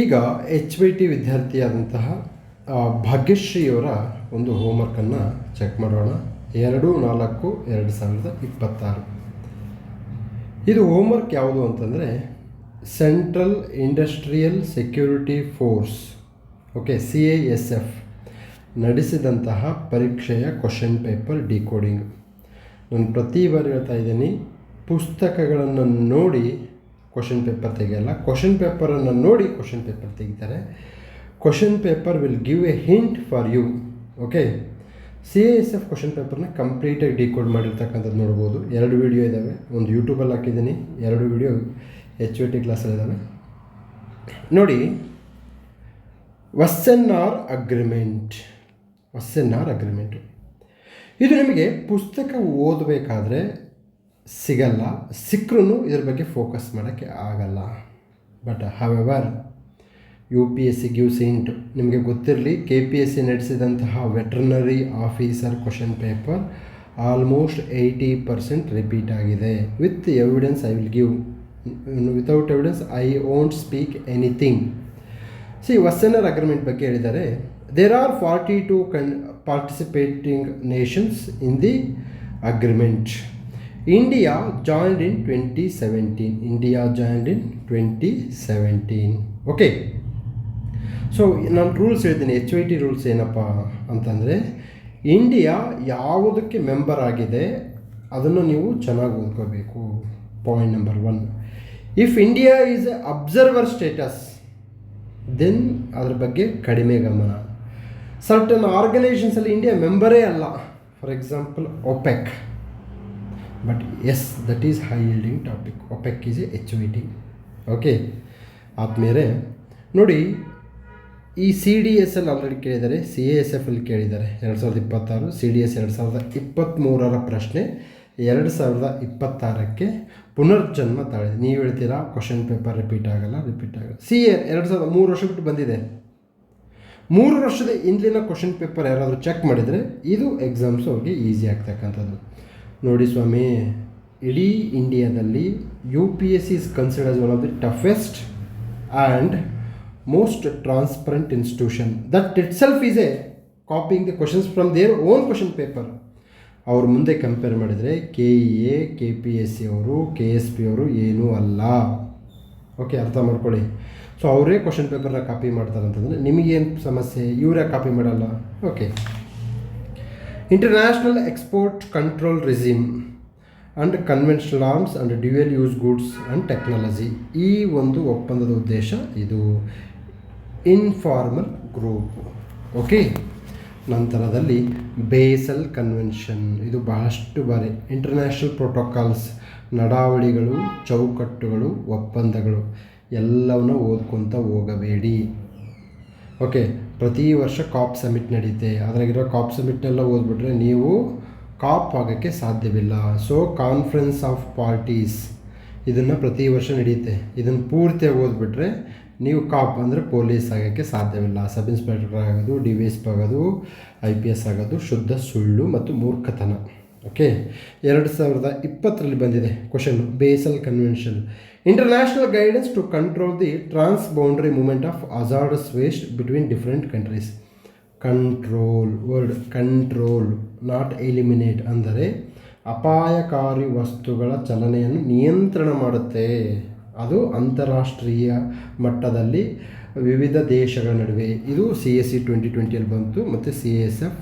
ಈಗ HYT ವಿದ್ಯಾರ್ಥಿಯಾದಂತಹ ಭಾಗ್ಯಶ್ರೀಯವರ ಒಂದು ಹೋಮ್ವರ್ಕನ್ನು check ಮಾಡೋಣ. 2/4/2026 ಇದು ಹೋಮ್ವರ್ಕ್ ಯಾವುದು ಅಂತಂದರೆ central industrial security force CISF ನಡೆಸಿದಂತಹ ಪರೀಕ್ಷೆಯ ಕ್ವಶನ್ ಪೇಪರ್ ಡಿಕೋಡಿಂಗ್. ನಾನು ಪ್ರತಿ ಬಾರಿ ಹೇಳ್ತಾ ಇದ್ದೀನಿ, ಪುಸ್ತಕಗಳನ್ನು ನೋಡಿ ಕ್ವಶನ್ ಪೇಪರ್ ತೆಗೆಯಲ್ಲ, ಕ್ವಶನ್ ಪೇಪರನ್ನು ನೋಡಿ ಕ್ವಶನ್ ಪೇಪರ್ ತೆಗಿತಾರೆ. Question paper will give a hint for you. CISF question ಪೇಪರ್ನ ಕಂಪ್ಲೀಟಾಗಿ ಡಿಕೋಡ್ ಮಾಡಿರ್ತಕ್ಕಂಥದ್ದು ನೋಡ್ಬೋದು. 2 ವಿಡಿಯೋ ಇದ್ದಾವೆ, ಒಂದು ಯೂಟ್ಯೂಬಲ್ಲಿ ಹಾಕಿದ್ದೀನಿ, 2 ವಿಡಿಯೋ HYT ಕ್ಲಾಸಲ್ಲಿದ್ದಾವೆ ನೋಡಿ. ವಸ್ಸೆನ್ನಾರ್ ಅಗ್ರಿಮೆಂಟ್ ಇದು ನಿಮಗೆ ಪುಸ್ತಕ ಓದಬೇಕಾದ್ರೆ ಸಿಗಲ್ಲ, ಸಿಕ್ಕರೂ ಇದ್ರ ಬಗ್ಗೆ ಫೋಕಸ್ ಮಾಡೋಕ್ಕೆ ಆಗಲ್ಲ. But however UPSC gives hint. ನಿಮಗೆ ಗೊತ್ತಿರಲಿ, KPSC ನಡೆಸಿದಂತಹ veterinary officer question paper almost 80% repeat ಆಗಿದೆ. With evidence I will give, without evidence I won't speak anything. Wassenaar agreement ಬಗ್ಗೆ ಹೇಳಿದ್ದಾರೆ. There are 42 participating nations in the agreement. India joined in 2017. Okay, so ನಾನು rules ಹೇಳ್ತೀನಿ. HYT rules ಏನಪ್ಪ ಅಂತಂದರೆ, India ಯಾವುದಕ್ಕೆ member ಆಗಿದೆ ಅದನ್ನು ನೀವು ಚೆನ್ನಾಗಿ ಓದ್ಕೋಬೇಕು. Point number 1, if India is a observer status then ಅದ್ರ ಬಗ್ಗೆ ಕಡಿಮೆ ಗಮನ. ಸರ್ಟನ್ ಆರ್ಗನೈಸೇಷನ್ಸಲ್ಲಿ ಇಂಡಿಯಾ ಮೆಂಬರೇ ಅಲ್ಲ, for example OPEC. But yes, that is high yielding topic. OPEC is a HYT. Okay, ಆದಮೇಲೆ ನೋಡಿ, ಈ CDS ಆಲ್ರೆಡಿ ಕೇಳಿದ್ದಾರೆ, CISF ಕೇಳಿದ್ದಾರೆ 2026, CDS 2023 ಪ್ರಶ್ನೆ 2026ಕ್ಕೆ ಪುನರ್ಜನ್ಮ ತಾಳಿದೆ. ನೀವು ಹೇಳ್ತೀರಾ ಕ್ವಶನ್ ಪೇಪರ್ ರಿಪೀಟ್ ಆಗಲ್ಲ. CA 3 ವರ್ಷ ಬಿಟ್ಟು ಬಂದಿದೆ. 3 ವರ್ಷದ ಹಿಂದಿನ ಕ್ವಶನ್ ಪೇಪರ್ ಯಾರಾದರೂ ಚೆಕ್ ಮಾಡಿದರೆ ಇದು ಎಕ್ಸಾಮ್ಸ್ ಅವ್ರಿಗೆ ಈಸಿ ಆಗ್ತಕ್ಕಂಥದ್ದು. ನೋಡಿ ಸ್ವಾಮಿ, ಇಡೀ ಇಂಡಿಯಾದಲ್ಲಿ UPSC is considered one of the toughest and most transparent institution. That it self is A copying the questions from their own question paper. ಅವ್ರ ಮುಂದೆ ಕಂಪೇರ್ ಮಾಡಿದರೆ KEA, KPSC ಅವರು, KSP ಅವರು ಏನೂ ಅಲ್ಲ. ಓಕೆ, ಅರ್ಥ ಮಾಡ್ಕೊಳ್ಳಿ. ಸೊ ಅವರೇ ಕ್ವಶನ್ ಪೇಪರ್ನ ಕಾಪಿ ಮಾಡ್ತಾರೆ ಅಂತಂದರೆ ನಿಮಗೇನು ಸಮಸ್ಯೆ? ಇವರೇ ಕಾಪಿ ಮಾಡಲ್ಲ. Okay, international export control regime and conventional arms and dual use goods and technology. ಈ ಒಂದು ಒಪ್ಪಂದದ ಉದ್ದೇಶ ಇದು ಇನ್ಫಾರ್ಮಲ್ ಗ್ರೂಪ್. ಓಕೆ, ನಂತರದಲ್ಲಿ ಬೇಸಲ್ ಕನ್ವೆನ್ಷನ್. ಇದು ಬಹಳಷ್ಟು ಬಾರಿ ಇಂಟರ್ನ್ಯಾಷನಲ್ ಪ್ರೋಟೋಕಾಲ್ಸ್, ನಡಾವಳಿಗಳು, ಚೌಕಟ್ಟುಗಳು, ಒಪ್ಪಂದಗಳು ಎಲ್ಲವನ್ನ ಓದ್ಕೊತ ಹೋಗಬೇಡಿ. ಓಕೆ, ಪ್ರತಿ ವರ್ಷ ಕಾಪ್ ಸಮಿಟ್ ನಡೀತೆ. ಅದರಾಗಿರೋ ಕಾಪ್ ಸಮಿಟ್ನೆಲ್ಲ ಓದ್ಬಿಟ್ರೆ ನೀವು ಕಾಪ್ ಆಗೋಕ್ಕೆ ಸಾಧ್ಯವಿಲ್ಲ. ಸೊ ಕಾನ್ಫರೆನ್ಸ್ ಆಫ್ ಪಾರ್ಟೀಸ್ ಇದನ್ನು ಪ್ರತಿ ವರ್ಷ ನಡೆಯುತ್ತೆ. ಇದನ್ನು ಪೂರ್ತಿಯಾಗಿ ಓದ್ಬಿಟ್ರೆ ನೀವು ಕಾಪ್ ಅಂದರೆ ಪೊಲೀಸ್ ಆಗೋಕ್ಕೆ ಸಾಧ್ಯವಿಲ್ಲ. ಸಬ್ ಇನ್ಸ್ಪೆಕ್ಟರ್ ಆಗೋದು, DVSP ಆಗೋದು, IPS ಆಗೋದು ಶುದ್ಧ ಸುಳ್ಳು ಮತ್ತು ಮೂರ್ಖತನ. ಓಕೆ, 2020 ಬಂದಿದೆ question. Basel convention, international guidance to control the trans boundary movement of hazardous waste between different countries. Control, word control, not eliminate. ಅಂದರೆ ಅಪಾಯಕಾರಿ ವಸ್ತುಗಳ ಚಲನೆಯನ್ನು ನಿಯಂತ್ರಣ ಮಾಡುತ್ತೆ. ಅದು ಅಂತಾರಾಷ್ಟ್ರೀಯ ಮಟ್ಟದಲ್ಲಿ ವಿವಿಧ ದೇಶಗಳ ನಡುವೆ. ಇದು CSC 2020 ಬಂತು ಮತ್ತು CISF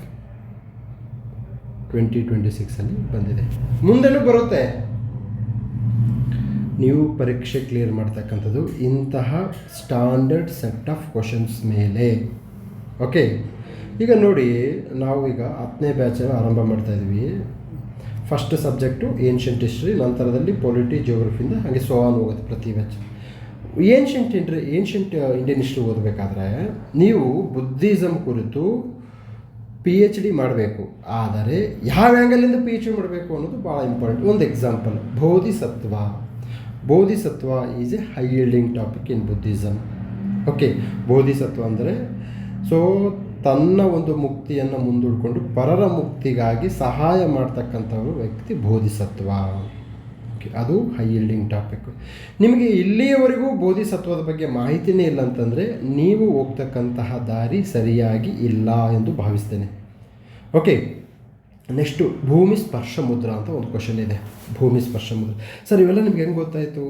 2026 ಬಂದಿದೆ. ಮುಂದೆನೂ ಬರುತ್ತೆ. ನೀವು ಪರೀಕ್ಷೆ ಕ್ಲಿಯರ್ ಮಾಡ್ತಕ್ಕಂಥದ್ದು ಇಂತಹ ಸ್ಟ್ಯಾಂಡರ್ಡ್ ಸೆಟ್ ಆಫ್ ಕ್ವಶನ್ಸ್ ಮೇಲೆ. ಓಕೆ, ಈಗ ನೋಡಿ, ನಾವು ಈಗ 10ನೇ ಬ್ಯಾಚನ್ನು ಆರಂಭ ಮಾಡ್ತಾಯಿದ್ವಿ. ಫಸ್ಟ್ ಸಬ್ಜೆಕ್ಟು ಏನ್ಷಿಯಂಟ್ ಹಿಸ್ಟ್ರಿ, ನಂತರದಲ್ಲಿ ಪೊಲಿಟಿ, ಜಿಯೋಗ್ರಫಿಯಿಂದ ಹಾಗೆ ಸೋವಾನ್ ಹೋಗುತ್ತೆ ಪ್ರತಿ ಬ್ಯಾಚ್. ಏನ್ಷಿಯಂಟ್ ಇಂಡಿಯನ್ ಹಿಸ್ಟ್ರಿ ಓದಬೇಕಾದ್ರೆ ನೀವು ಬುದ್ಧಿಸಮ್ ಕುರಿತು PhD ಮಾಡಬೇಕು. ಆದರೆ ಯಾವ ಆ್ಯಂಗಲಿಂದ PhD ಮಾಡಬೇಕು ಅನ್ನೋದು ಭಾಳ ಇಂಪಾರ್ಟೆಂಟ್. ಒಂದು example, bodhisattva is a high yielding topic in Buddhism. Okay, bodhisattva ಅಂದರೆ ತನ್ನ ಒಂದು ಮುಕ್ತಿಯನ್ನು ಮುಂದೂಡಿಕೊಂಡು ಪರರ ಮುಕ್ತಿಗಾಗಿ ಸಹಾಯ ಮಾಡ್ತಕ್ಕಂಥವ್ರು ವ್ಯಕ್ತಿ ಬೋಧಿಸತ್ವ. ಓಕೆ, ಅದು ಹೈ ಯೀಲ್ಡಿಂಗ್ ಟಾಪಿಕ್. ನಿಮಗೆ ಇಲ್ಲಿಯವರೆಗೂ ಬೋಧಿಸತ್ವದ ಬಗ್ಗೆ ಮಾಹಿತಿನೇ ಇಲ್ಲ ಅಂತಂದರೆ ನೀವು ಹೋಗ್ತಕ್ಕಂತಹ ದಾರಿ ಸರಿಯಾಗಿ ಇಲ್ಲ ಎಂದು ಭಾವಿಸ್ತೇನೆ. ಓಕೆ, ನೆಕ್ಸ್ಟು ಭೂಮಿ ಸ್ಪರ್ಶ ಮುದ್ರಾ ಅಂತ ಒಂದು ಕ್ವಶನ್ ಇದೆ. ಭೂಮಿ ಸ್ಪರ್ಶ ಮುದ್ರಾ ಸರ್, ಇವೆಲ್ಲ ನಿಮ್ಗೆ ಹೆಂಗೆ ಗೊತ್ತಾಯಿತು?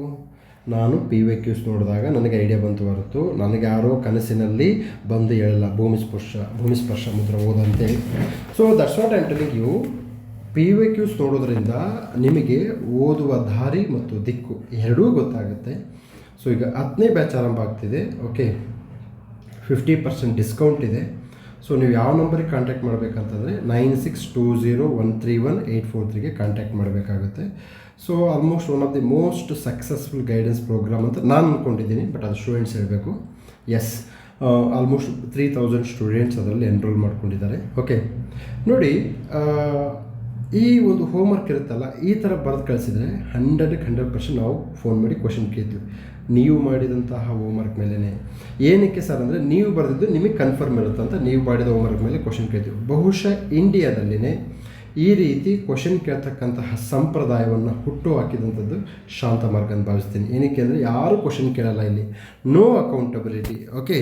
ನಾನು PYQs ನೋಡಿದಾಗ ನನಗೆ ಐಡಿಯಾ ಬಂತು ಹೊರತು ನನಗೆ ಯಾರೋ ಕನಸಿನಲ್ಲಿ ಬಂದು ಹೇಳಲ್ಲ ಭೂಮಿ ಸ್ಪರ್ಶ ಮುದ್ರಾ ಓದಂತೇಳಿ. So that's what I am telling you. PYQs ನೋಡೋದ್ರಿಂದ ನಿಮಗೆ ಓದುವ ದಾರಿ ಮತ್ತು ದಿಕ್ಕು ಎರಡೂ ಗೊತ್ತಾಗುತ್ತೆ. ಸೊ ಈಗ 10ನೇ ಬ್ಯಾಚ್ ಆರಂಭ ಆಗ್ತಿದೆ. ಓಕೆ, 50% ಡಿಸ್ಕೌಂಟ್ ಇದೆ. ಸೊ ನೀವು ಯಾವ ನಂಬರಿಗೆ ಕಾಂಟ್ಯಾಕ್ಟ್ ಮಾಡಬೇಕಂತಂದರೆ 9620131843ಗೆ ಕಾಂಟ್ಯಾಕ್ಟ್ ಮಾಡಬೇಕಾಗುತ್ತೆ. So almost one of the most successful guidance program ಅಂತ ನಾನು ಅಂದ್ಕೊಂಡಿದ್ದೀನಿ, ಬಟ್ ಅದು ಸ್ಟೂಡೆಂಟ್ಸ್ ಹೇಳಬೇಕು. ಎಸ್, ಆಲ್ಮೋಸ್ಟ್ 3000 ಸ್ಟೂಡೆಂಟ್ಸ್ ಅದರಲ್ಲಿ ಎನ್ರೋಲ್ ಮಾಡ್ಕೊಂಡಿದ್ದಾರೆ. ಓಕೆ ನೋಡಿ, ಈ ಒಂದು ಹೋಮ್ವರ್ಕ್ ಇರುತ್ತಲ್ಲ, ಈ ಥರ ಬರೆದು ಕಳಿಸಿದರೆ 100% ನಾವು ಫೋನ್ ಮಾಡಿ ಕ್ವಶನ್ ಕೇಳ್ತೀವಿ. ನೀವು ಮಾಡಿದಂತಹ ಹೋಮ್ವರ್ಕ್ ಮೇಲೇ. ಏನಕ್ಕೆ ಸರ್ ಅಂದರೆ ನೀವು ಬರೆದಿದ್ದು ನಿಮಗೆ ಕನ್ಫರ್ಮ್ ಇರುತ್ತೆ ಅಂತ ನೀವು ಮಾಡಿದ ಹೋಮ್ವರ್ಕ್ ಮೇಲೆ ಕ್ವಶನ್ ಕೇಳ್ತೀವಿ. ಬಹುಶಃ ಇಂಡಿಯಾದಲ್ಲಿನೇ ಈ ರೀತಿ ಕ್ವಶನ್ ಕೇಳ್ತಕ್ಕಂತಹ ಸಂಪ್ರದಾಯವನ್ನು ಹುಟ್ಟು ಹಾಕಿದಂಥದ್ದು ಶಾಂತಮಾರ್ಗ ಅಂತ ಭಾವಿಸ್ತೀನಿ. ಏನಕ್ಕೆ ಅಂದರೆ ಯಾರೂ ಕ್ವಶನ್ ಕೇಳಲ್ಲ ಇಲ್ಲಿ, ನೋ ಅಕೌಂಟಬಿಲಿಟಿ. ಓಕೆ,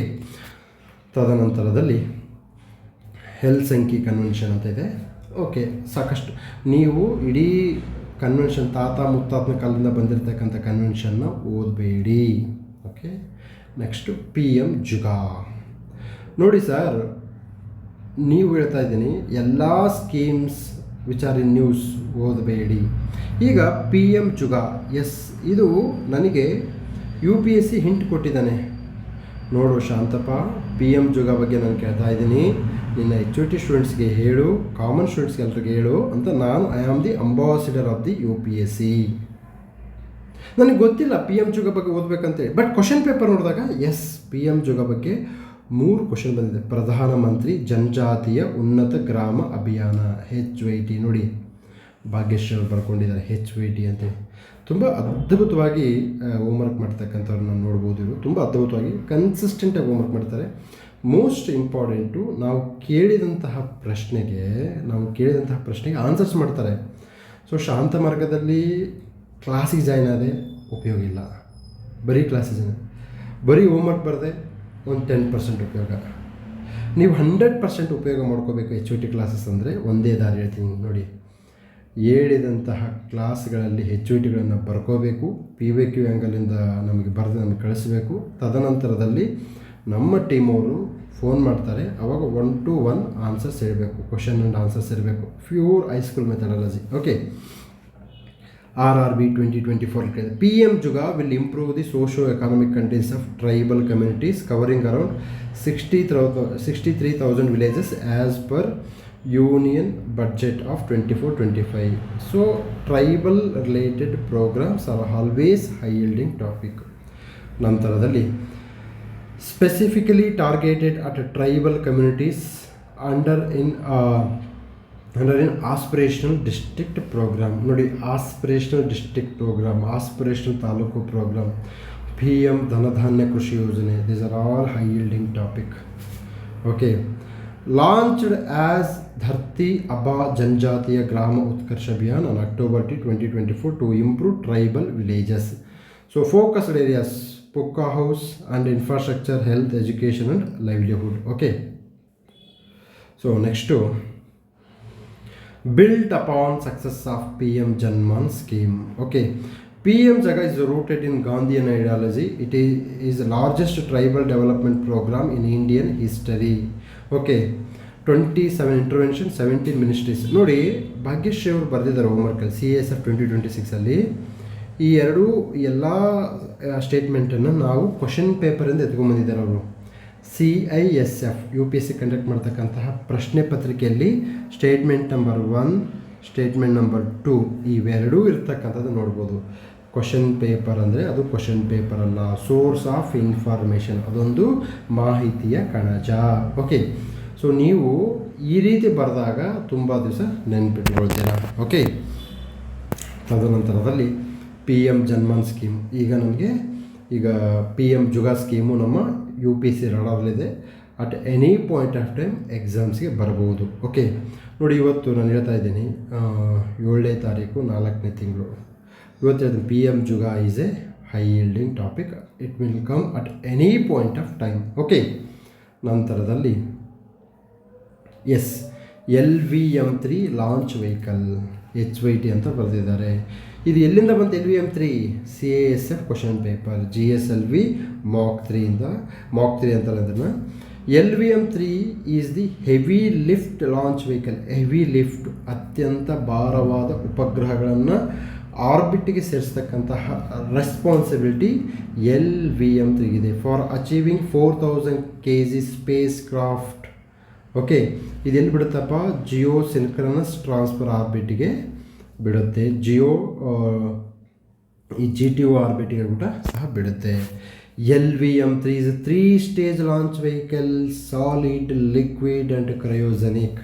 ತದನಂತರದಲ್ಲಿ ಹೆಲ್ಸಿಂಕಿ ಕನ್ವೆನ್ಷನ್ ಅಂತ ಇದೆ. ಓಕೆ, ಸಾಕಷ್ಟು ನೀವು ಇಡೀ ಕನ್ವೆನ್ಷನ್ ತಾತ ಮುತ್ತಾತನ ಕಾಲದಿಂದ ಬಂದಿರತಕ್ಕಂಥ ಕನ್ವೆನ್ಷನ್ನ ಓದಬೇಡಿ. Okay, next PM JUGA. ನೋಡಿ ಸರ್, ನೀವು ಹೇಳ್ತಾ ಇದ್ದೀನಿ ಎಲ್ಲ schemes which are in news ಓದಬೇಡಿ. ಈಗ PM ಜುಗಾ, ಎಸ್, ಇದು ನನಗೆ UPSC ಹಿಂಟ್ ಕೊಟ್ಟಿದ್ದಾನೆ. ನೋಡು ಶಾಂತಪ್ಪ, PM ಜುಗಾ ಬಗ್ಗೆ ನಾನು ಕೇಳ್ತಾ ಇದ್ದೀನಿ, ನಿನ್ನ HOT ಸ್ಟೂಡೆಂಟ್ಸ್ಗೆ ಹೇಳು, ಕಾಮನ್ ಸ್ಟೂಡೆಂಟ್ಸ್ಗೆ ಎಲ್ರಿಗೆ ಹೇಳು ಅಂತ. ನಾನು I am the ambassador of the UPSC. ನನಗೆ ಗೊತ್ತಿಲ್ಲ PM ಜುಗಾ ಬಗ್ಗೆ ಓದಬೇಕಂತೇಳಿ, ಬಟ್ ಕ್ವಶನ್ ಪೇಪರ್ ನೋಡಿದಾಗ ಎಸ್, PM ಜುಗಾ ಬಗ್ಗೆ 3 ಕ್ವಶನ್ ಬಂದಿದೆ. ಪ್ರಧಾನಮಂತ್ರಿ ಜನಜಾತಿಯ ಉನ್ನತ ಗ್ರಾಮ ಅಭಿಯಾನ, HYT. ನೋಡಿ, ಭಾಗ್ಯಶ್ರೀ ಬರ್ಕೊಂಡಿದ್ದಾರೆ HYT ಅಂತೇಳಿ. ತುಂಬ ಅದ್ಭುತವಾಗಿ ಹೋಮ್ವರ್ಕ್ ಮಾಡ್ತಕ್ಕಂಥವ್ರು ನಾನು ನೋಡ್ಬೋದು. ಇವರು ತುಂಬ ಅದ್ಭುತವಾಗಿ ಕನ್ಸಿಸ್ಟೆಂಟಾಗಿ ಹೋಮ್ವರ್ಕ್ ಮಾಡ್ತಾರೆ. ಮೋಸ್ಟ್ ಇಂಪಾರ್ಟೆಂಟು, ನಾವು ಕೇಳಿದಂತಹ ಪ್ರಶ್ನೆಗೆ ಆನ್ಸರ್ಸ್ ಮಾಡ್ತಾರೆ. ಸೊ ಶಾಂತ ಮಾರ್ಗದಲ್ಲಿ ಕ್ಲಾಸಿಗೆ ಜಾಯ್ನ್ ಆದೆ ಉಪಯೋಗ ಇಲ್ಲ, ಬರೀ ಕ್ಲಾಸಿಗೆ ಜಾಯ್ನ್, ಬರೀ ಹೋಮ್ವರ್ಕ್ ಬರದೆ ಒಂದು 10% ಉಪಯೋಗ. ನೀವು 100% ಉಪಯೋಗ ಮಾಡ್ಕೋಬೇಕು HOT ಕ್ಲಾಸಸ್ ಅಂದರೆ ಒಂದೇ ದಾರಿ ಹೇಳ್ತೀನಿ ನೋಡಿ. ಹೇಳಿದಂತಹ ಕ್ಲಾಸ್ಗಳಲ್ಲಿ HOTಗಳನ್ನು ಬರ್ಕೋಬೇಕು, PYQ ಆ್ಯಂಗಲಿಂದ ನಮಗೆ ನಮಗೆ ಕಳಿಸಬೇಕು. ತದನಂತರದಲ್ಲಿ ನಮ್ಮ ಟೀಮ್ ಅವರು ಫೋನ್ ಮಾಡ್ತಾರೆ, ಅವಾಗ 1 to 1 ಆನ್ಸರ್ಸ್ ಇರಬೇಕು, ಕ್ವಶನ್ ಆ್ಯಂಡ್ ಆನ್ಸರ್ಸ್ ಇರಬೇಕು, pure high school methodology. Okay, RRB 2024 PM JUGA will improve the socio economic contents of tribal communities covering around 63,000 villages as per union budget of 24-25. So tribal related programs are always high yielding topic. ನಂತರದಲ್ಲಿ specifically targeted at tribal communities under an aspirational district program. ನೋಡಿ, aspirational district programme, aspirational taluk programme, PM Dhan Dhaanya Krishi Yojana, these are all high yielding topic. Okay, launched as Dharti Aba Janjatiya Gram Utkarsh Abhiyan on October 2024 to improve tribal villages. So focused areas: Pukka house and infrastructure, health, education and livelihood. Okay, so next to built upon success of PM Janman scheme. Okay, PM Jaga is rooted in Gandhian ideology. It is the largest tribal development program in Indian history. Okay, 27 intervention, 17 ministries. ನೋಡಿ, ಭಾಗ್ಯಶ್ರೀ ಅವರು ಬರೆದಿದ್ದಾರೆ ಹೋಮ್ವರ್ಕಲ್ಲಿ CSF 2026 ಈ ಎಲ್ಲ ಸ್ಟೇಟ್ಮೆಂಟನ್ನು ನಾವು question ಪೇಪರಿಂದ ಎತ್ಕೊಂಡ್ಬಂದಿದ್ದಾರೆ ಅವರು. CISF UPSC conduct ಮಾಡ್ತಕ್ಕಂತಹ ಪ್ರಶ್ನೆ ಪತ್ರಿಕೆಯಲ್ಲಿ ಸ್ಟೇಟ್ಮೆಂಟ್ ನಂಬರ್ 1, ಸ್ಟೇಟ್ಮೆಂಟ್ ನಂಬರ್ 2 ಇವೆರಡೂ ಇರ್ತಕ್ಕಂಥದ್ದು ನೋಡ್ಬೋದು. ಕ್ವಶನ್ ಪೇಪರ್ ಅಂದರೆ ಅದು ಕ್ವಶನ್ ಪೇಪರ್ ಅಲ್ಲ, ಸೋರ್ಸ್ ಆಫ್ ಇನ್ಫಾರ್ಮೇಷನ್, ಅದೊಂದು ಮಾಹಿತಿಯ ಕಣಜ. ಓಕೆ, ಸೊ ನೀವು ಈ ರೀತಿ ಬರೆದಾಗ ತುಂಬ ದಿವಸ ನೆನ್ಪಿಟ್ಕೊಳ್ತೀರಾ. ಓಕೆ, ತದನಂತರದಲ್ಲಿ PM ಜನ್ಮನ್ ಸ್ಕೀಮ್. ಈಗ PM ಜುಗಾ ಸ್ಕೀಮು ನಮ್ಮ UPSC ರಡಾರಲ್ಲಿದೆ. At any point of time ಎಕ್ಸಾಮ್ಸ್ಗೆ ಬರ್ಬೋದು. ಓಕೆ, ನೋಡಿ, ಇವತ್ತು ನಾನು ಹೇಳ್ತಾ ಇದ್ದೀನಿ 7ನೇ ತಾರೀಕು 4ನೇ ತಿಂಗಳು. ಇವತ್ತು ಹೇಳಿದ್ರೆ PM Juga is a high yielding topic. It will come at any point of time. Okay, ನಂತರದಲ್ಲಿ LVM3 ಲಾಂಚ್ ವೆಹಿಕಲ್ HYT ಅಂತ ಬರೆದಿದ್ದಾರೆ. ಇದು ಎಲ್ಲಿಂದ ಬಂತು? LVM3 CASF question paper, GSLV Mock 3 ಅಂತಾರೆ ಅದನ್ನು. LVM3 is the heavy lift launch vehicle. Heavy lift, ಅತ್ಯಂತ ಭಾರವಾದ ಉಪಗ್ರಹಗಳನ್ನು ಆರ್ಬಿಟ್ಗೆ ಸೇರಿಸ್ತಕ್ಕಂತಹ ರೆಸ್ಪಾನ್ಸಿಬಿಲಿಟಿ LVM3 ಇದೆ for achieving 4000 kg spacecraft. Okay, ಇದೆಲ್ಲಿ ಬಿಡುತ್ತಪ್ಪ? ಜಿಯೋ ಸಿನ್ಕ್ರನಸ್ ಟ್ರಾನ್ಸ್ಫರ್ ಆರ್ಬಿಟ್ಗೆ ಬಿಡುತ್ತೆ. ಈ GTO ಆರ್ಬಿಟ್ಗೆ ಕೂಡ ಸಹ ಬಿಡುತ್ತೆ. LVM3 is a 3-stage launch vehicle, solid, liquid and cryogenic.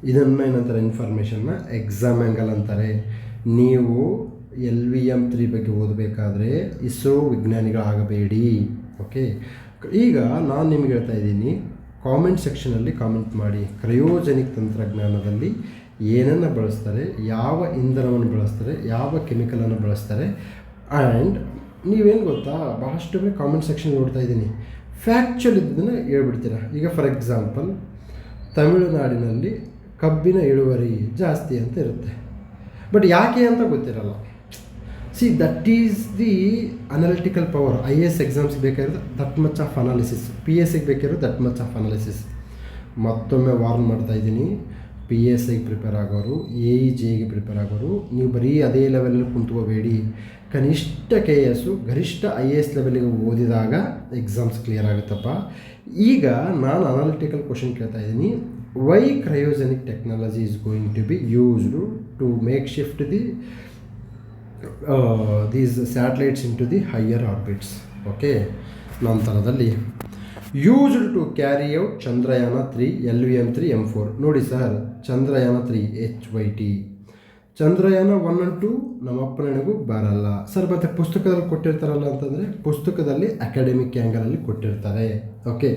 ಇದನ್ನು ಏನಂತಾರೆ? ಇನ್ಫಾರ್ಮೇಷನ್ನ ಎಕ್ಸಾಮ್ ಆ್ಯಂಗಲ್ ಅಂತಾರೆ. ನೀವು LVM3 ಬಗ್ಗೆ ಓದಬೇಕಾದ್ರೆ ಇಸ್ರೋ ವಿಜ್ಞಾನಿಗಳಾಗಬೇಡಿ. ಓಕೆ, ಈಗ ನಾನು ನಿಮಗೆ ಹೇಳ್ತಾ ಇದ್ದೀನಿ, ಕಾಮೆಂಟ್ ಸೆಕ್ಷನಲ್ಲಿ ಕಾಮೆಂಟ್ ಮಾಡಿ. ಕ್ರಯೋಜೆನಿಕ್ ತಂತ್ರಜ್ಞಾನದಲ್ಲಿ ಏನನ್ನು ಬಳಸ್ತಾರೆ, ಯಾವ ಇಂಧನವನ್ನು ಬಳಸ್ತಾರೆ, ಯಾವ ಕೆಮಿಕಲನ್ನು ಬಳಸ್ತಾರೆ. ಆ್ಯಂಡ್ ನೀವೇನು ಗೊತ್ತಾ, ಬಹಳಷ್ಟು ಕಾಮೆಂಟ್ ಸೆಕ್ಷನ್ ನೋಡ್ತಾ ಇದ್ದೀನಿ, ಫ್ಯಾಕ್ಚುಲ್ ಇದ್ದನ್ನು ಹೇಳ್ಬಿಡ್ತೀರಾ. ಈಗ ಫಾರ್ ಎಕ್ಸಾಂಪಲ್, ತಮಿಳುನಾಡಿನಲ್ಲಿ ಕಬ್ಬಿನ ಇಳುವರಿ ಜಾಸ್ತಿ ಅಂತ ಇರುತ್ತೆ, ಬಟ್ ಯಾಕೆ ಅಂತ ಗೊತ್ತಿರಲ್ಲ. C, that is the analytical power. IAS ಎಕ್ಸಾಮ್ಸ್ಗೆ ಬೇಕಾಗಿರೋದು ದಟ್ ಮಚ್ ಆಫ್ ಅನಾಲಿಸಿಸ್, PSಗೆ ಬೇಕಾಗಿರೋದು ದಟ್ ಮಚ್ ಆಫ್ ಅನಾಲಿಸಿಸ್. ಮತ್ತೊಮ್ಮೆ ವಾರ್ನ್ ಮಾಡ್ತಾ ಇದ್ದೀನಿ, PSIಗೆ ಪ್ರಿಪೇರ್ ಆಗೋರು, AEJಗೆ ಪ್ರಿಪೇರ್ ಆಗೋರು, ನೀವು ಬರೀ ಅದೇ ಲೆವೆಲಲ್ಲಿ ಕುಂತ್ಕೋಬೇಡಿ. ಕನಿಷ್ಠ KS, ಗರಿಷ್ಠ IAS ಲೆವೆಲಿಗೆ ಓದಿದಾಗ ಎಕ್ಸಾಮ್ಸ್ ಕ್ಲಿಯರ್ ಆಗುತ್ತಪ್ಪ. ಈಗ ನಾನು ಅನಾಲಿಟಿಕಲ್ ಕ್ವಶನ್ ಕೇಳ್ತಾ ಇದ್ದೀನಿ. Why cryogenic technology is going to be used to make shift these satellites into the higher orbits. Okay, ನಂತರದಲ್ಲಿ used to carry out Chandrayaan 3 LVM3 M4. ನೋಡಿ sir, Chandrayaan 3 HYT, Chandrayaan 1 and 2 ನಮ್ಮಪ್ಪನಿಗೂ ಬರಲ್ಲ sir. ಮತ್ತು ಪುಸ್ತಕದಲ್ಲಿ ಕೊಟ್ಟಿರ್ತಾರಲ್ಲ ಅಂತಂದರೆ, ಪುಸ್ತಕದಲ್ಲಿ ಅಕಾಡೆಮಿಕ್ ಆ್ಯಂಗಲಲ್ಲಿ ಕೊಟ್ಟಿರ್ತಾರೆ. ಓಕೆ,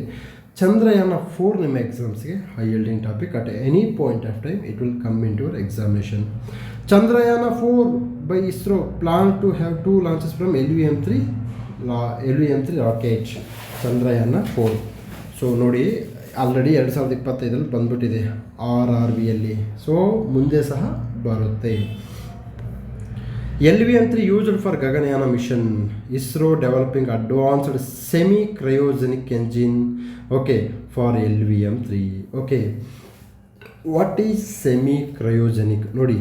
ಚಂದ್ರಯಾನ 4 ನಿಮ್ಮ ಎಕ್ಸಾಮ್ಸ್ಗೆ high yielding topic. At any point of time it will come in to your examination. Chandrayaan 4 by ISRO plan to have 2 launches from LVM3 rocket. Chandrayaan 4. So ನೋಡಿ, ಆಲ್ರೆಡಿ 2025 ಬಂದ್ಬಿಟ್ಟಿದೆ RRBಯಲ್ಲಿ. ಸೊ ಮುಂದೆ ಸಹ ಬರುತ್ತೆ. LVM3 used for Gaganyaan mission. ISRO developing advanced semi cryogenic engine. Okay, for LVM3. Okay, what is semi cryogenic? ನೋಡಿ,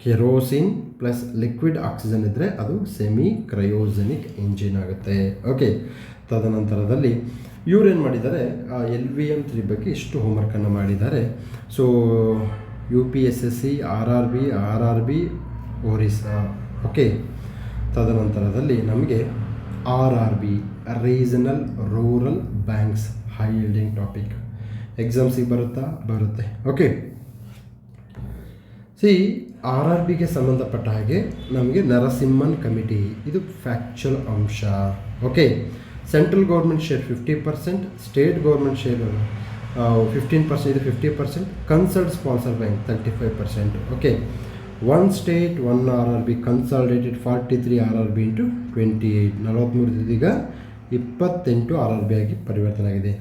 kerosene plus liquid oxygen ಇದ್ದರೆ ಅದು semi cryogenic engine ಆಗುತ್ತೆ. ಓಕೆ, ತದನಂತರದಲ್ಲಿ ಇವರೇನು ಮಾಡಿದ್ದಾರೆ, LVM3 ಬಗ್ಗೆ ಇಷ್ಟು ಹೋಮ್ವರ್ಕನ್ನು ಮಾಡಿದ್ದಾರೆ. So UPSSC, RRB, Orissa. Okay, ತದನಂತರದಲ್ಲಿ ನಮಗೆ RRB regional rural banks high yielding topic ಎಕ್ಸಾಮ್ಸಿಗೆ ಬರುತ್ತೆ. ಓಕೆ, ಸಿ, RRBಗೆ ಸಂಬಂಧಪಟ್ಟ ಹಾಗೆ ನಮಗೆ ನರಸಿಂಹನ್ ಕಮಿಟಿ, ಇದು ಫ್ಯಾಕ್ಚುಯಲ್ ಅಂಶ. Okay, central government share 50%, state government share 15%, ಇದು 50%, consult sponsor bank 35%. Okay, 1 state 1 RRB consolidated 43 RRB into 28, 43 ಈಗ 28 RRB ಆಗಿ ಪರಿವರ್ತನೆ ಆಗಿದೆ.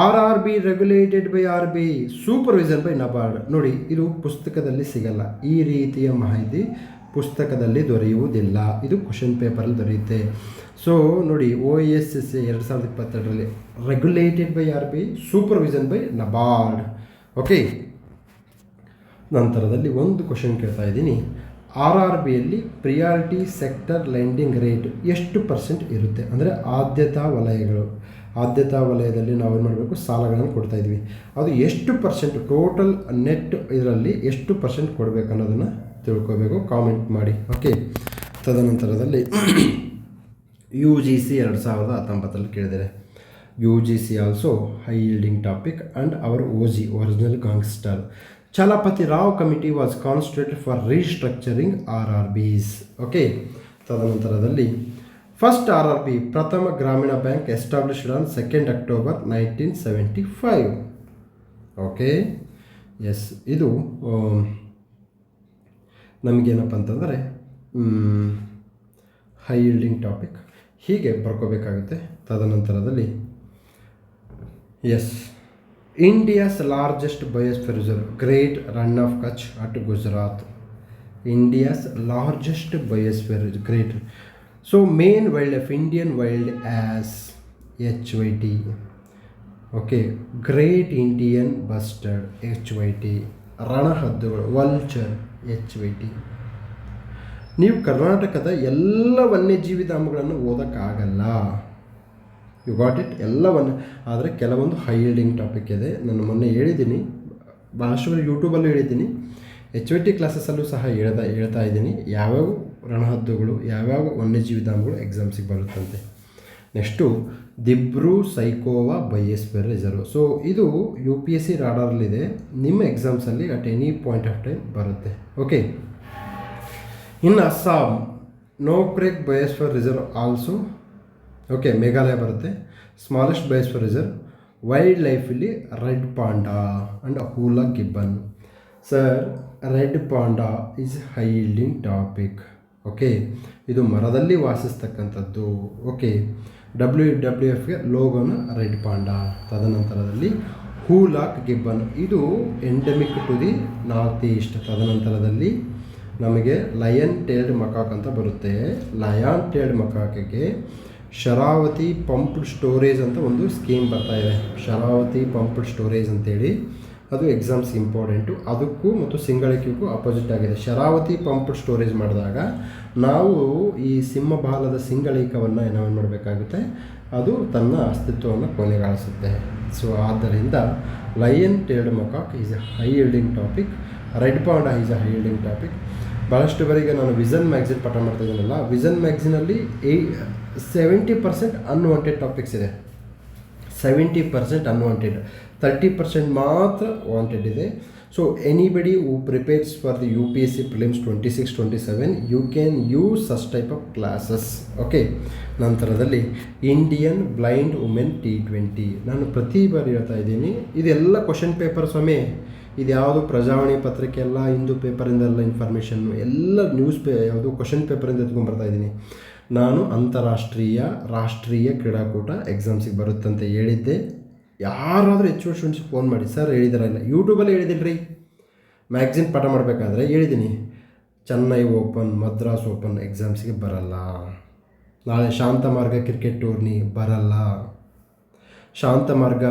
RRB regulated by RBI, supervision by NABARD. ನೋಡಿ, ಇದು ಪುಸ್ತಕದಲ್ಲಿ ಸಿಗಲ್ಲ. ಈ ರೀತಿಯ ಮಾಹಿತಿ ಪುಸ್ತಕದಲ್ಲಿ ದೊರೆಯುವುದಿಲ್ಲ, ಇದು ಕ್ವಶನ್ ಪೇಪರಲ್ಲಿ ದೊರೆಯುತ್ತೆ. ಸೊ ನೋಡಿ, OSSC 2022ರಲ್ಲಿ regulated by RBI, supervision by NABARD. Okay, ನಂತರದಲ್ಲಿ ಒಂದು ಕ್ವಶನ್ ಕೇಳ್ತಾ ಇದ್ದೀನಿ, RRBಯಲ್ಲಿ ಪ್ರಿಯಾರಿಟಿ ಸೆಕ್ಟರ್ ಲೆಂಡಿಂಗ್ ರೇಟ್ ಎಷ್ಟು % ಇರುತ್ತೆ? ಅಂದರೆ ಆದ್ಯತಾ ವಲಯದಲ್ಲಿ ನಾವು ಏನು ಮಾಡಬೇಕು, ಸಾಲಗಳನ್ನು ಕೊಡ್ತಾ ಇದ್ವಿ, ಅದು ಎಷ್ಟು % ಟೋಟಲ್ ನೆಟ್ ಇದರಲ್ಲಿ ಎಷ್ಟು % ಕೊಡಬೇಕು ಅನ್ನೋದನ್ನು ತಿಳ್ಕೋಬೇಕು. ಕಾಮೆಂಟ್ ಮಾಡಿ. ಓಕೆ, ತದನಂತರದಲ್ಲಿ UGC 2019 ಕೇಳಿದರೆ, UGC also high yielding topic and our OG original gangster Chalapathi Rao committee was constituted for restructuring RRBs. Okay, ತದನಂತರದಲ್ಲಿ first RRB Prathama Grameena bank established on 2 October 1975. Okay, yes, ಇದು ನಮಗೇನಪ್ಪ ಅಂತಂದರೆ ಹೈ ಈಲ್ಡಿಂಗ್ ಟಾಪಿಕ್, ಹೀಗೆ ಬರ್ಕೋಬೇಕಾಗುತ್ತೆ. ತದನಂತರದಲ್ಲಿ India's largest biosphere reserve great Rann of Kutch at Gujarat. India's largest biosphere great. So main wild life Indian wild as HYT. Okay, great Indian bustard HYT. ರಣಹದ್ದುಗಳು vulture HYT. ನೀವು ಕರ್ನಾಟಕದ ಎಲ್ಲ ವನ್ಯಜೀವಿ ಧಾಮಗಳನ್ನು ಓದೋಕ್ಕಾಗಲ್ಲ. ಯು ಗಾಟ್ ಇಟ್, ಎಲ್ಲವನ್ನು. ಆದರೆ ಕೆಲವೊಂದು ಹೈ ಈಲ್ಡಿಂಗ್ ಟಾಪಿಕ್ ಇದೆ. ನಾನು ಮೊನ್ನೆ ಹೇಳಿದ್ದೀನಿ, ಭಾಳಷ್ಟು ಯೂಟ್ಯೂಬಲ್ಲೂ ಹೇಳಿದ್ದೀನಿ, HYT ಕ್ಲಾಸಸ್ಸಲ್ಲೂ ಸಹ ಹೇಳ್ತಾ ಇದ್ದೀನಿ ಯಾವ್ಯಾವ ರಣಹದ್ದುಗಳು, ಯಾವ್ಯಾವ ವನ್ಯಜೀವಿ ಧಾಮಗಳು ಎಕ್ಸಾಮ್ಸಿಗೆ ಬರುತ್ತಂತೆ. Next Dibru Saikhowa biosphere reserve. So ಇದು UPSC ರಾಡಾರಲ್ಲಿದೆ. ನಿಮ್ಮ ಎಕ್ಸಾಮ್ಸಲ್ಲಿ at any point of time ಬರುತ್ತೆ. ಓಕೆ, ಇನ್ನು Assam Nokrek biosphere reserve also. Okay, Meghalaya ಬರುತ್ತೆ. Smallest biosphere reserve. ವೈಲ್ಡ್ ಲೈಫಲ್ಲಿ red panda and hoolock gibbon. Sir, red panda is high yielding topic. Okay, ಇದು ಮರದಲ್ಲಿ ವಾಸಿಸ್ತಕ್ಕಂಥದ್ದು. ಓಕೆ, WWFಗೆ ಲೋಗೋನ ರೆಡ್ ಪಾಂಡಾ. ತದನಂತರದಲ್ಲಿ ಹೂಲಾಕ್ ಗಿಬ್ಬನ್, ಇದು endemic to the north east. ತದನಂತರದಲ್ಲಿ ನಮಗೆ ಲಯನ್ ಟೇಲ್ಡ್ ಮಕಾಕ್ ಅಂತ ಬರುತ್ತೆ. ಲಯನ್ ಟೇಲ್ಡ್ ಮಕಾಕಿಗೆ ಶರಾವತಿ ಪಂಪ್ಡ್ ಸ್ಟೋರೇಜ್ ಅಂತ ಒಂದು ಸ್ಕೀಮ್ ಬರ್ತಾಯಿದೆ. ಶರಾವತಿ ಪಂಪ್ಡ್ ಸ್ಟೋರೇಜ್ ಅಂತೇಳಿ, ಅದು ಎಕ್ಸಾಮ್ಸ್ ಇಂಪಾರ್ಟೆಂಟು. ಅದಕ್ಕೂ ಮತ್ತು ಸಿಂಗಳಿಕೆಗೂ ಅಪೋಸಿಟ್ ಆಗಿದೆ. ಶರಾವತಿ ಪಂಪ್ಡ್ ಸ್ಟೋರೇಜ್ ಮಾಡಿದಾಗ ನಾವು ಈ ಸಿಂಹಬಾಲದ ಸಿಂಗಳಿಕವನ್ನು ನಾವೇನು ಮಾಡಬೇಕಾಗುತ್ತೆ, ಅದು ತನ್ನ ಅಸ್ತಿತ್ವವನ್ನು ಕೊನೆಗಾಣಿಸುತ್ತೆ. ಸೊ ಆದ್ದರಿಂದ lion tailed macaque is a high yielding topic. Red panda is a high yielding topic. ಭಾಳಷ್ಟು ಬಾರಿಗೆ ನಾನು ವಿಷನ್ ಮ್ಯಾಗ್ಝಿನ್ ಪಾಠ ಮಾಡ್ತಾಯಿದ್ದೀನಲ್ಲ, ವಿಷನ್ ಮ್ಯಾಗ್ಝಿನಲ್ಲಿ 70% ಅನ್ವಾಂಟೆಡ್ ಟಾಪಿಕ್ಸ್ ಇದೆ. 70% ಅನ್ವಾಂಟೆಡ್, 30% ಮಾತ್ರ ವಾಂಟೆಡ್ ಇದೆ. So anybody who prepares for the UPSC prelims 26-27 you can use such type of classes. Okay, ನಂತರದಲ್ಲಿ ಇಂಡಿಯನ್ ಬ್ಲೈಂಡ್ ವುಮೆನ್ T20. ನಾನು ಪ್ರತಿ ಬಾರಿ ಹೇಳ್ತಾ ಇದ್ದೀನಿ, ಇದೆಲ್ಲ ಕ್ವಶನ್ ಪೇಪರ್ ಸ್ವಾಮಿ. ಇದು ಯಾವುದು ಪ್ರಜಾವಾಣಿ ಪತ್ರಿಕೆ ಎಲ್ಲ, ಹಿಂದೂ ಪೇಪರಿಂದೆಲ್ಲ ಇನ್ಫಾರ್ಮೇಷನ್ನು ಎಲ್ಲ ಯಾವುದು ಕ್ವಶನ್ ಪೇಪರಿಂದ ಎತ್ಕೊಂಡ್ಬರ್ತಾ ಇದ್ದೀನಿ. ನಾನು ಅಂತಾರಾಷ್ಟ್ರೀಯ ರಾಷ್ಟ್ರೀಯ ಕ್ರೀಡಾಕೂಟ ಎಕ್ಸಾಮ್ಸಿಗೆ ಬರುತ್ತಂತ ಹೇಳಿದ್ದೆ. ಯಾರಾದರೂ HOD ಸ್ಟೂಡೆಂಟ್ಸಿಗೆ ಫೋನ್ ಮಾಡಿ, ಸರ್ ಹೇಳಿದಾರಲ್ಲ, ಯೂಟ್ಯೂಬಲ್ಲಿ ಹೇಳಿದ್ದೀನಿ ರೀ, ಮ್ಯಾಗ್ಝಿನ್ ಪಾಠ ಮಾಡಬೇಕಾದ್ರೆ ಹೇಳಿದ್ದೀನಿ. ಚೆನ್ನೈ ಓಪನ್, ಮದ್ರಾಸ್ ಓಪನ್ ಎಕ್ಸಾಮ್ಸಿಗೆ ಬರಲ್ಲ. ನಾಳೆ ಶಾಂತಮಾರ್ಗ ಕ್ರಿಕೆಟ್ ಟೂರ್ನಿ ಬರಲ್ಲ. ಶಾಂತಮಾರ್ಗ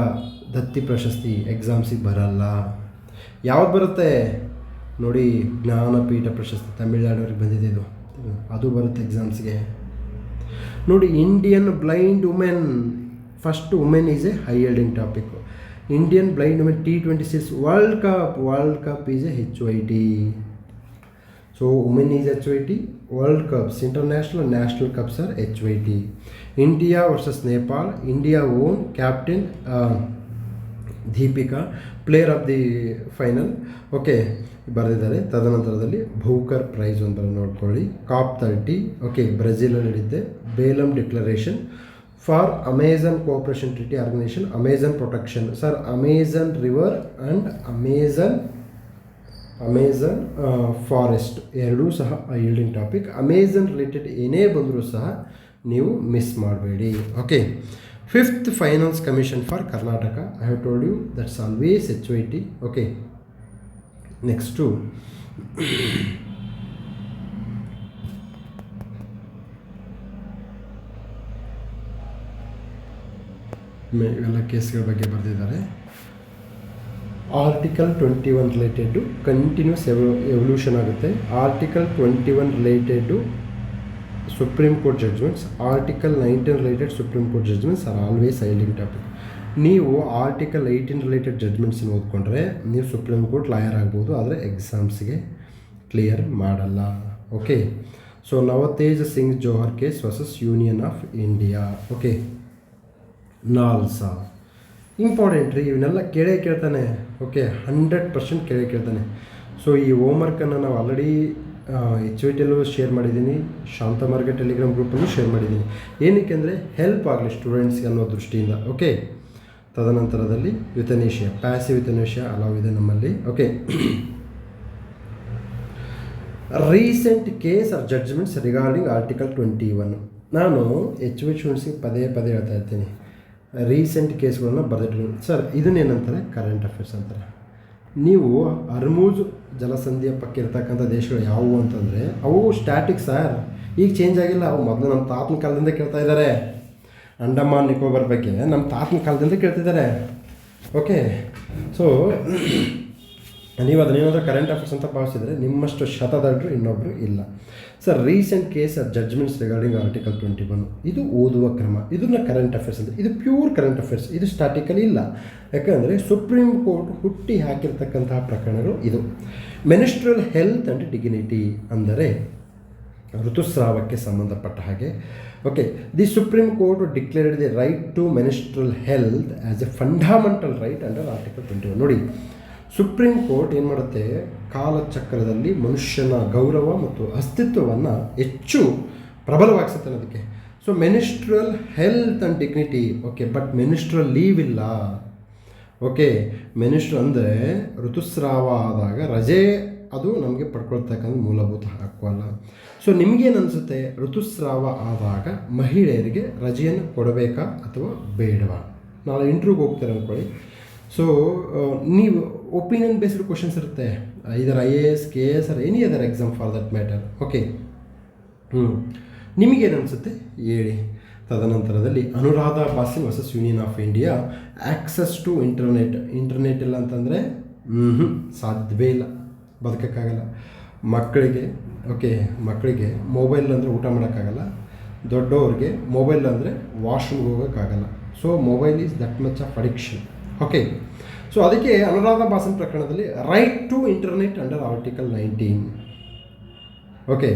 ದತ್ತಿ ಪ್ರಶಸ್ತಿ ಎಕ್ಸಾಮ್ಸಿಗೆ ಬರಲ್ಲ. ಯಾವ್ದು ಬರುತ್ತೆ ನೋಡಿ, ಜ್ಞಾನಪೀಠ ಪ್ರಶಸ್ತಿ ತಮಿಳುನಾಡವ್ರಿಗೆ ಬಂದಿದೆ, ಅದು ಬರುತ್ತೆ ಎಕ್ಸಾಮ್ಸ್ಗೆ ನೋಡಿ. Indian blind women, first women is a high yielding topic. Indian blind women T26 world cup is a HYT. So women is HYT. World cups, international national cups are HYT. India versus Nepal, India won, captain Deepika, player of the final. Okay, ಬರೆದಿದ್ದಾರೆ. ತದನಂತರದಲ್ಲಿ Booker prize ಒಂದು ನೋಡ್ಕೊಳ್ಳಿ. COP 30. Okay, ಬ್ರೆಜಿಲಲ್ಲಿ ಹಿಡಿದ್ದೆ. Belem declaration for Amazon cooperation treaty organisation, Amazon protection. Sir, Amazon river and Amazon forest ಎರಡೂ ಸಹ yielding topic. Amazon related ಏನೇ ಬಂದರೂ ಸಹ ನೀವು ಮಿಸ್ ಮಾಡಬೇಡಿ. Okay, 5th finance commission for Karnataka. I have told you that's always HYT. Okay, next ಇವೆಲ್ಲ ಕೇಸ್ಗಳ ಬಗ್ಗೆ ಬರೆದಿದ್ದಾರೆ. ಆರ್ಟಿಕಲ್ 21 ರಿಲೇಟೆಡ್ಡು ಕಂಟಿನ್ಯೂಸ್ ಎವಲ್ಯೂಷನ್ ಆಗುತ್ತೆ. Article 21 related supreme court judgments, article 19 related supreme court judgments are always yielding topic. ನೀವು article 18 related ಜಡ್ಜ್ಮೆಂಟ್ಸನ್ನು ಓದ್ಕೊಂಡ್ರೆ ನೀವು supreme court lawyer ಆಗ್ಬೋದು, ಆದರೆ ಎಕ್ಸಾಮ್ಸ್ಗೆ ಕ್ಲಿಯರ್ ಮಾಡಲ್ಲ. Okay, so Navtej Singh Johar case versus union of India. Okay, ನಾಲ್ಸಾ important ರೀ, ಇವನ್ನೆಲ್ಲ ಕೇಳ್ತಾನೆ. ಓಕೆ, 100% ಕೇಳ್ತಾನೆ. ಸೊ ಈ ಹೋಮ್ವರ್ಕನ್ನು ನಾವು ಆಲ್ರೆಡಿ HYTಯಲ್ಲೂ ಶೇರ್ ಮಾಡಿದ್ದೀನಿ, ಶಾಂತಮಾರ್ಗ ಟೆಲಿಗ್ರಾಮ್ ಗ್ರೂಪಲ್ಲೂ ಶೇರ್ ಮಾಡಿದ್ದೀನಿ. ಏನಕ್ಕೆ ಅಂದರೆ ಹೆಲ್ಪ್ ಆಗಲಿ ಸ್ಟೂಡೆಂಟ್ಸ್ಗೆ ಅನ್ನೋ ದೃಷ್ಟಿಯಿಂದ. ಓಕೆ, ತದನಂತರದಲ್ಲಿ ಯುಥನೇಷಿಯಾ, ಪ್ಯಾಸಿವ್ ಯುಥನೇಷಿಯಾ ಅಲಾವ್ ಇದೆ ನಮ್ಮಲ್ಲಿ. Okay, recent case or judgments regarding article 21. ನಾನು ಸ್ಟೂಡೆಂಟ್ಸಿಗೆ ಪದೇ ಪದೇ ಹೇಳ್ತಾ ಇರ್ತೀನಿ, ರೀಸೆಂಟ್ ಕೇಸ್ಗಳನ್ನ ಬರೆದಿಟ್ಟು ಸರ್ ಇದನ್ನೇನಂತಾರೆ ಕರೆಂಟ್ ಅಫೇರ್ಸ್ ಅಂತಾರೆ. ನೀವು ಹರ್ಮೂಜ್ ಜಲಸಂಧಿಯ ಪಕ್ಕ ಇರ್ತಕ್ಕಂಥ ದೇಶಗಳು ಯಾವುವು ಅಂತಂದರೆ ಅವು ಸ್ಟ್ಯಾಟಿಕ್ ಸರ್, ಈಗ ಚೇಂಜ್ ಆಗಿಲ್ಲ. ಅವು ಮೊದಲು ನಮ್ಮ ತಾತನ ಕಾಲದಿಂದ ಕೇಳ್ತಾ ಇದ್ದಾರೆ. ಅಂಡಮಾನ್ ನಿಕೋಬಾರ್ ಬಗ್ಗೆ ನಮ್ಮ ತಾತನ ಕಾಲದಿಂದ ಕೇಳ್ತಿದ್ದಾರೆ. ಓಕೆ, ಸೊ ನೀವು ಅದನ್ನೇನಾದರೂ ಕರೆಂಟ್ ಅಫೇರ್ಸ್ ಅಂತ ಭಾವಿಸಿದರೆ ನಿಮ್ಮಷ್ಟು ಶತದಡ್ರು ಇನ್ನೊಬ್ಬರು ಇಲ್ಲ. Sir recent case judgements regarding article 21 ಇದು ಓದುವ ಕ್ರಮ, ಇದನ್ನ ಕರೆಂಟ್ ಅಫೇರ್ಸ್ ಅಂತ. ಇದು ಪ್ಯೂರ್ ಕರೆಂಟ್ ಅಫೇರ್ಸ್, ಇದು ಸ್ಟ್ಯಾಟಿಕಲಿ ಇಲ್ಲ. ಯಾಕಂದರೆ ಸುಪ್ರೀಂ ಕೋರ್ಟ್ ಹುಟ್ಟಿ ಹಾಕಿರ್ತಕ್ಕಂತಹ ಪ್ರಕರಣಗಳು ಇದು. ಮೆನಿಸ್ಟ್ರಲ್ ಹೆಲ್ತ್ ಆ್ಯಂಡ್ ಡಿಗ್ನಿಟಿ ಅಂದರೆ ಋತುಸ್ರಾವಕ್ಕೆ ಸಂಬಂಧಪಟ್ಟ ಹಾಗೆ. Okay, the supreme court declared the right to menstrual health as a fundamental right under article 21. ನೋಡಿ, ಸುಪ್ರೀಂ ಕೋರ್ಟ್ ಏನು ಮಾಡುತ್ತೆ, ಕಾಲಚಕ್ರದಲ್ಲಿ ಮನುಷ್ಯನ ಗೌರವ ಮತ್ತು ಅಸ್ತಿತ್ವವನ್ನು ಹೆಚ್ಚು ಪ್ರಬಲವಾಗಿಸುತ್ತೆ ಅನ್ನೋದಕ್ಕೆ. So menstrual health and dignity, okay, but menstrual leave ಇಲ್ಲ. ಓಕೆ, ಮೆನಿಸ್ಟ್ರ್ ಅಂದರೆ ಋತುಸ್ರಾವ ಆದಾಗ ರಜೆ, ಅದು ನಮಗೆ ಪಡ್ಕೊಳ್ತಕ್ಕಂಥ ಮೂಲಭೂತ ಹಕ್ಕು ಅಲ್ಲ. ಸೊ ನಿಮಗೇನು ಅನಿಸುತ್ತೆ, ಋತುಸ್ರಾವ ಆದಾಗ ಮಹಿಳೆಯರಿಗೆ ರಜೆಯನ್ನು ಕೊಡಬೇಕಾ ಅಥವಾ ಬೇಡವಾ? ನಾಳೆ ಇಂಟ್ರ್ಯೂಗೆ ಹೋಗ್ತಾರೆ ಅಂದ್ಕೊಳ್ಳಿ. ಸೊ ನೀವು ಒಪಿನಿಯನ್ ಬೇಸ್ಡ್ ಕ್ವಶನ್ಸ್ ಇರುತ್ತೆ, ಇದರ IAS, KS or any other exam for that matter. Okay, ನಿಮಗೇನು ಅನಿಸುತ್ತೆ ಹೇಳಿ. ತದನಂತರದಲ್ಲಿ Anuradha Bhasin versus union of India, access to internet ಇಲ್ಲ ಅಂತಂದರೆ ಸಾಧ್ಯವೇ ಇಲ್ಲ, ಬದುಕೋಕ್ಕಾಗಲ್ಲ. ಮಕ್ಕಳಿಗೆ ಮೊಬೈಲ್ ಅಂದರೆ ಊಟ ಮಾಡೋಕ್ಕಾಗಲ್ಲ, ದೊಡ್ಡವ್ರಿಗೆ ಮೊಬೈಲ್ ಅಂದರೆ ವಾಶ್ರೂಮ್ಗೆ ಹೋಗೋಕ್ಕಾಗಲ್ಲ. So mobile is that much of addiction. Okay, so ಅದಕ್ಕೆ ಅನುರಾಧ ಬಾಸನ್ ಪ್ರಕರಣದಲ್ಲಿ right to internet under article 19, okay,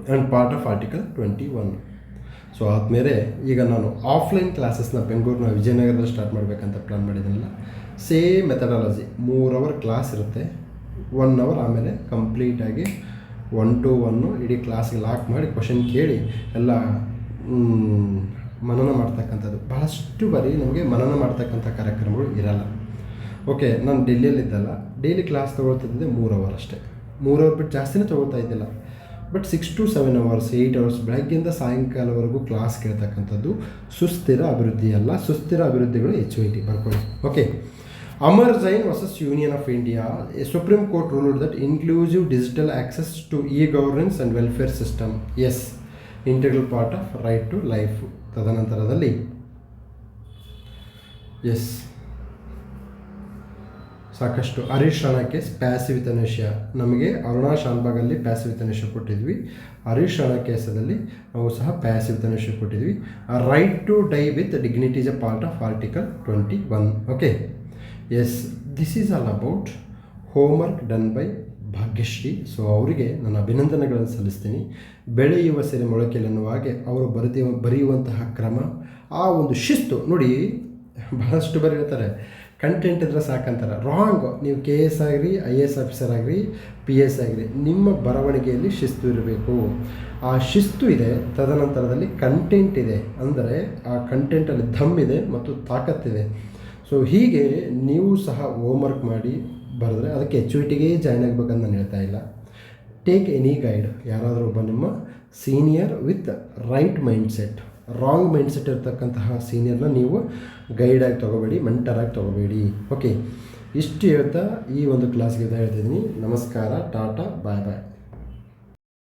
and part of article 21. So ಆದಮೇಲೆ ಈಗ ನಾನು ಆಫ್ಲೈನ್ ಕ್ಲಾಸಸ್ನ ಬೆಂಗಳೂರಿನ ವಿಜಯನಗರದಲ್ಲಿ ಸ್ಟಾರ್ಟ್ ಮಾಡಬೇಕಂತ ಪ್ಲ್ಯಾನ್ ಮಾಡಿದ್ದೀನಲ್ಲ, ಸೇಮ್ ಮೆಥಡಾಲಜಿ. 3 ಅವರ್ ಕ್ಲಾಸ್ ಇರುತ್ತೆ, 1 ಅವರ್ ಆಮೇಲೆ ಕಂಪ್ಲೀಟಾಗಿ 1 to 1 ಇಡೀ ಕ್ಲಾಸ್ಗೆ ಲಾಕ್ ಮಾಡಿ ಕ್ವಶನ್ ಕೇಳಿ ಎಲ್ಲ ಮನನ ಮಾಡ್ತಕ್ಕಂಥದ್ದು. ಬಹಳಷ್ಟು ಬಾರಿ ನಮಗೆ ಮನನ ಮಾಡ್ತಕ್ಕಂಥ ಕಾರ್ಯಕ್ರಮಗಳು ಇರಲ್ಲ. ಓಕೆ, ನಾನು ಡೆಲ್ಲಿಯಲ್ಲಿದ್ದಲ್ಲ, ಡೈಲಿ ಕ್ಲಾಸ್ ತೊಗೊಳ್ತಿದ್ದೆ 3 ಅವರ್ ಅಷ್ಟೇ. 3 ಅವರ್ ಬಿಟ್ಟು ಜಾಸ್ತಿನೇ ತೊಗೊಳ್ತಾ ಇದ್ದಿಲ್ಲ. ಬಟ್ 6 to 7 ಅವರ್ಸ್, 8 ಅವರ್ಸ್ ಬೆಳಗ್ಗೆಯಿಂದ ಸಾಯಂಕಾಲವರೆಗೂ ಕ್ಲಾಸ್ ಕೇಳ್ತಕ್ಕಂಥದ್ದು ಸುಸ್ಥಿರ ಅಭಿವೃದ್ಧಿ ಅಲ್ಲ. ಸುಸ್ಥಿರ ಅಭಿವೃದ್ಧಿಗಳು HYT ಬರ್ಕೊಳ್ಳಿ. ಓಕೆ, Amar Jain versus union of India, supreme court ruled that inclusive digital access to governance and welfare system as integral part of right to life. ತದನಂತರದಲ್ಲಿ ಎಸ್ ಸಾಕಷ್ಟು Harish Rana case passive euthanasia, ನಮಗೆ ಅರುಣಾ ಶಾನ್ಭಾಗಲ್ಲಿ ಪ್ಯಾಸಿವ್ ಯುಥನೇಷಿಯ ಕೊಟ್ಟಿದ್ವಿ. ಹರೀಶ್ ರಾಣಾ ಕೇಸದಲ್ಲಿ ನಾವು ಸಹ ಪ್ಯಾಸಿವ್ ಯುಥನೇಷಿಯ ಕೊಟ್ಟಿದ್ವಿ. Right to die with dignity is a part of article 21. Okay, yes, this is all about homework done by Bhagyashree. So ಅವರಿಗೆ ನಾನು ಅಭಿನಂದನೆಗಳನ್ನು ಸಲ್ಲಿಸ್ತೀನಿ. ಬೆಳೆಯುವ ಸೆರೆ ಮೊಳಕೆಯಲ್ಲಿ ಅನ್ನುವ ಹಾಗೆ ಅವರು ಬರೆಯುವಂತಹ ಕ್ರಮ, ಆ ಒಂದು ಶಿಸ್ತು ನೋಡಿ. ಬಹಳಷ್ಟು ಬಾರಿ ಹೇಳ್ತಾರೆ ಕಂಟೆಂಟ್ ಇದ್ರೆ ಸಾಕಂತಾರೆ. ರಾಂಗ್. ನೀವು KS ಆಗಿರಿ, IAS ಆಫೀಸರ್ ಆಗಿರಿ, PS ಆಗಿರಿ, ನಿಮ್ಮ ಬರವಣಿಗೆಯಲ್ಲಿ ಶಿಸ್ತು ಇರಬೇಕು. ಆ ಶಿಸ್ತು ಇದೆ, ತದನಂತರದಲ್ಲಿ ಕಂಟೆಂಟ್ ಇದೆ, ಅಂದರೆ ಆ ಕಂಟೆಂಟಲ್ಲಿ ದಮ್ ಇದೆ ಮತ್ತು ತಾಕತ್ತಿದೆ. ಸೊ ಹೀಗೆ ನೀವು ಸಹ ಹೋಮ್ವರ್ಕ್ ಮಾಡಿ ಬರೆದ್ರೆ ಅದಕ್ಕೆ HYTಗೆ ಜಾಯ್ನ್ ಆಗಬೇಕಂತ ನಾನು ಹೇಳ್ತಾ ಇಲ್ಲ. ಟೇಕ್ ಎನಿ ಗೈಡ್, ಯಾರಾದರೂ ಒಬ್ಬ ನಿಮ್ಮ senior with right mindset. Wrong mindset ಇರ್ತಕ್ಕಂತಹ ಸೀನಿಯರ್ನ ನೀವು ಗೈಡಾಗಿ ತೊಗೋಬೇಡಿ, ಮೆಂಟರಾಗಿ ತೊಗೋಬೇಡಿ. ಓಕೆ, ಇಷ್ಟು ಹೇಳ್ತಾ ಈ ಒಂದು ಕ್ಲಾಸ್ಗೆ ಹೇಳ್ತಿದ್ದೀನಿ. ನಮಸ್ಕಾರ, ಟಾಟಾ, ಬಾಯ್ ಬಾಯ್.